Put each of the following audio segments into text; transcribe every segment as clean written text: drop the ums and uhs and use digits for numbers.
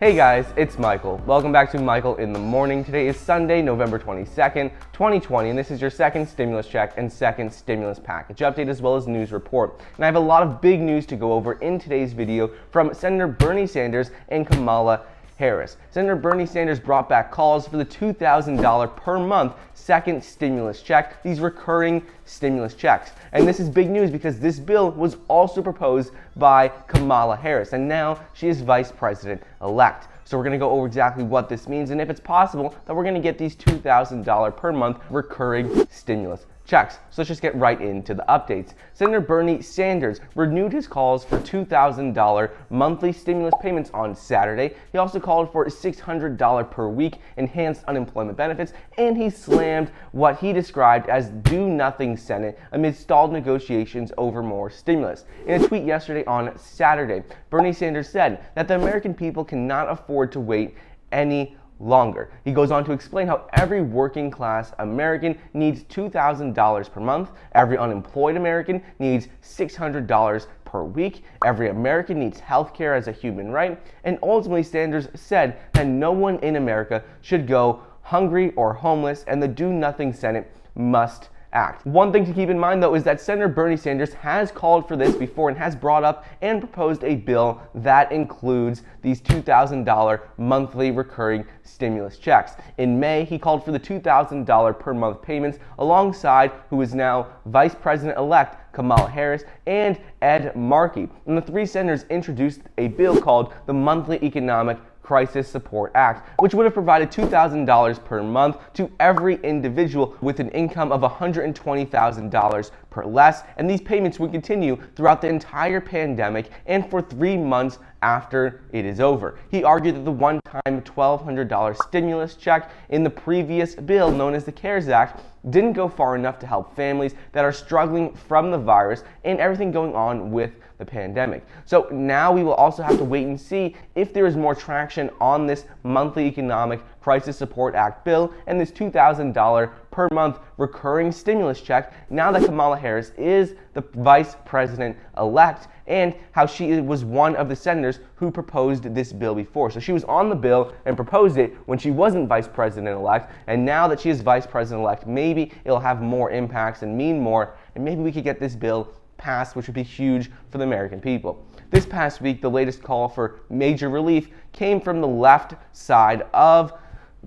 Hey guys, it's Michael. Welcome back to Michael in the Morning. Today is Sunday, November 22nd, 2020, and this is your second stimulus check and second stimulus package update as well as news report. And I have a lot of big news to go over in today's video from Senator Bernie Sanders and Kamala Harris. Senator Bernie Sanders brought back calls for the $2,000 per month second stimulus check, these recurring stimulus checks. And this is big news because this bill was also proposed by Kamala Harris, and now she is vice president-elect. So we're going to go over exactly what this means and if it's possible that we're going to get these $2,000 per month recurring stimulus checks. So let's just get right into the updates. Senator Bernie Sanders renewed his calls for $2,000 monthly stimulus payments on Saturday. He also called for $600 per week enhanced unemployment benefits, and he slammed what he described as do-nothing Senate amid stalled negotiations over more stimulus. In a tweet yesterday on Saturday, Bernie Sanders said that the American people cannot afford to wait any longer. He goes on to explain how every working class American needs $2,000 per month, every unemployed American needs $600 per week, every American needs health care as a human right, and ultimately Sanders said that no one in America should go hungry or homeless, and the do-nothing Senate must act. One thing to keep in mind though is that Senator Bernie Sanders has called for this before and has brought up and proposed a bill that includes these $2,000 monthly recurring stimulus checks. In May, he called for the $2,000 per month payments alongside who is now Vice President-elect Kamala Harris and Ed Markey. And the three senators introduced a bill called the Monthly Economic Crisis Support Act, which would have provided $2,000 per month to every individual with an income of $120,000 per less, and these payments would continue throughout the entire pandemic and for 3 months after it is over. He argued that the one-time $1,200 stimulus check in the previous bill, known as the CARES Act, didn't go far enough to help families that are struggling from the virus and everything going on with the pandemic. So now we will also have to wait and see if there is more traction on this Monthly Economic Crisis Support Act bill and this $2,000 per month recurring stimulus check now that Kamala Harris is the vice president-elect, and how she was one of the senators who proposed this bill before. So she was on the bill and proposed it when she wasn't vice president-elect, and now that she is vice president-elect, maybe it'll have more impacts and mean more, and maybe we could get this bill passed, which would be huge for the American people. This past week, the latest call for major relief came from the left side of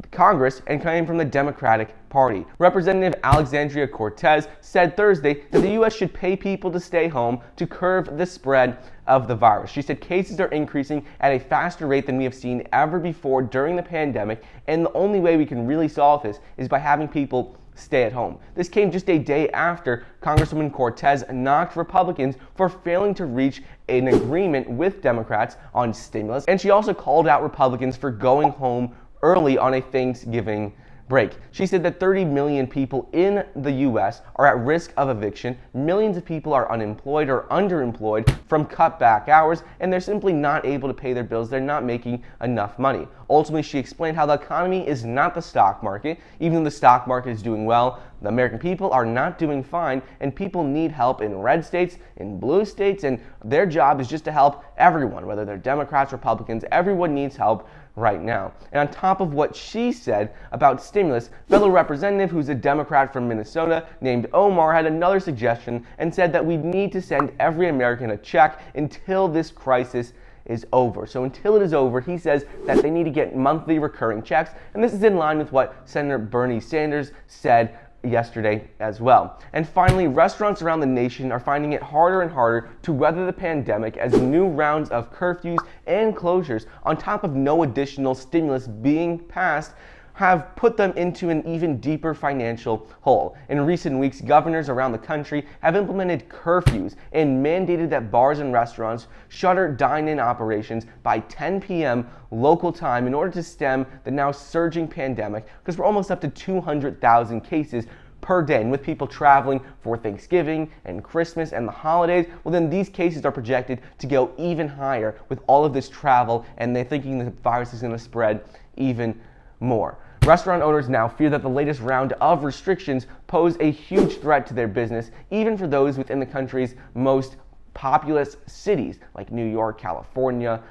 Congress and came from the Democratic Party. Representative Alexandria Cortez said Thursday that the U.S. should pay people to stay home to curb the spread of the virus. She said cases are increasing at a faster rate than we have seen ever before during the pandemic, and the only way we can really solve this is by having people stay at home. This came just a day after Congresswoman Cortez knocked Republicans for failing to reach an agreement with Democrats on stimulus, and she also called out Republicans for going home early on a Thanksgiving break. She said that 30 million people in the U.S. are at risk of eviction, millions of people are unemployed or underemployed from cutback hours, and they're simply not able to pay their bills. They're not making enough money. Ultimately, she explained how the economy is not the stock market. Even though the stock market is doing well, the American people are not doing fine, and people need help in red states, in blue states, and their job is just to help everyone, whether they're Democrats, Republicans, everyone needs help right now. And on top of what she said about stimulus, fellow representative who's a Democrat from Minnesota named Omar had another suggestion and said that we need to send every American a check until this crisis is over. So until it is over, he says that they need to get monthly recurring checks, and this is in line with what Senator Bernie Sanders said yesterday as well. And finally, restaurants around the nation are finding it harder and harder to weather the pandemic as new rounds of curfews and closures, on top of no additional stimulus being passed, have put them into an even deeper financial hole. In recent weeks, governors around the country have implemented curfews and mandated that bars and restaurants shutter dine-in operations by 10 p.m. local time in order to stem the now surging pandemic, because we're almost up to 200,000 cases per day. And with people traveling for Thanksgiving and Christmas and the holidays, well then these cases are projected to go even higher with all of this travel, and they're thinking the virus is going to spread even more. Restaurant owners now fear that the latest round of restrictions pose a huge threat to their business, even for those within the country's most populous cities like New York, California,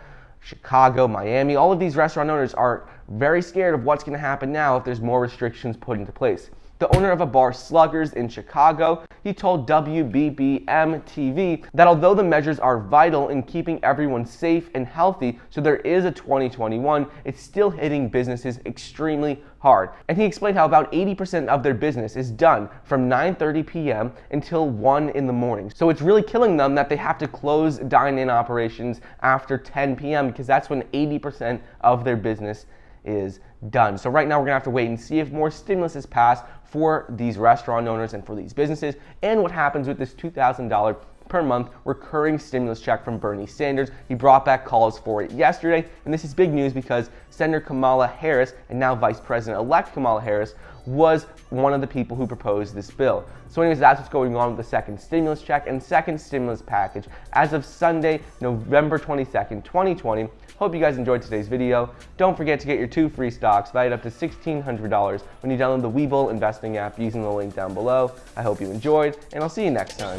Chicago, Miami. All of these restaurant owners are very scared of what's going to happen now if there's more restrictions put into place. The owner of a bar, Sluggers, in Chicago, he told WBBM-TV that although the measures are vital in keeping everyone safe and healthy, so there is a 2021, it's still hitting businesses extremely hard. And he explained how about 80% of their business is done from 9:30 p.m. until 1 in the morning. So it's really killing them that they have to close dine-in operations after 10 p.m. because that's when 80% of their business is done. So right now we're gonna have to wait and see if more stimulus is passed for these restaurant owners and for these businesses, and what happens with this $2,000 per month recurring stimulus check from Bernie Sanders. He brought back calls for it yesterday, and this is big news because Senator Kamala Harris, and now Vice President-elect Kamala Harris, was one of the people who proposed this bill. So anyways, that's what's going on with the second stimulus check and second stimulus package as of Sunday, November 22nd, 2020. Hope you guys enjoyed today's video. Don't forget to get your 2 free stocks valued up to $1,600 when you download the Webull investing app using the link down below. I hope you enjoyed, and I'll see you next time.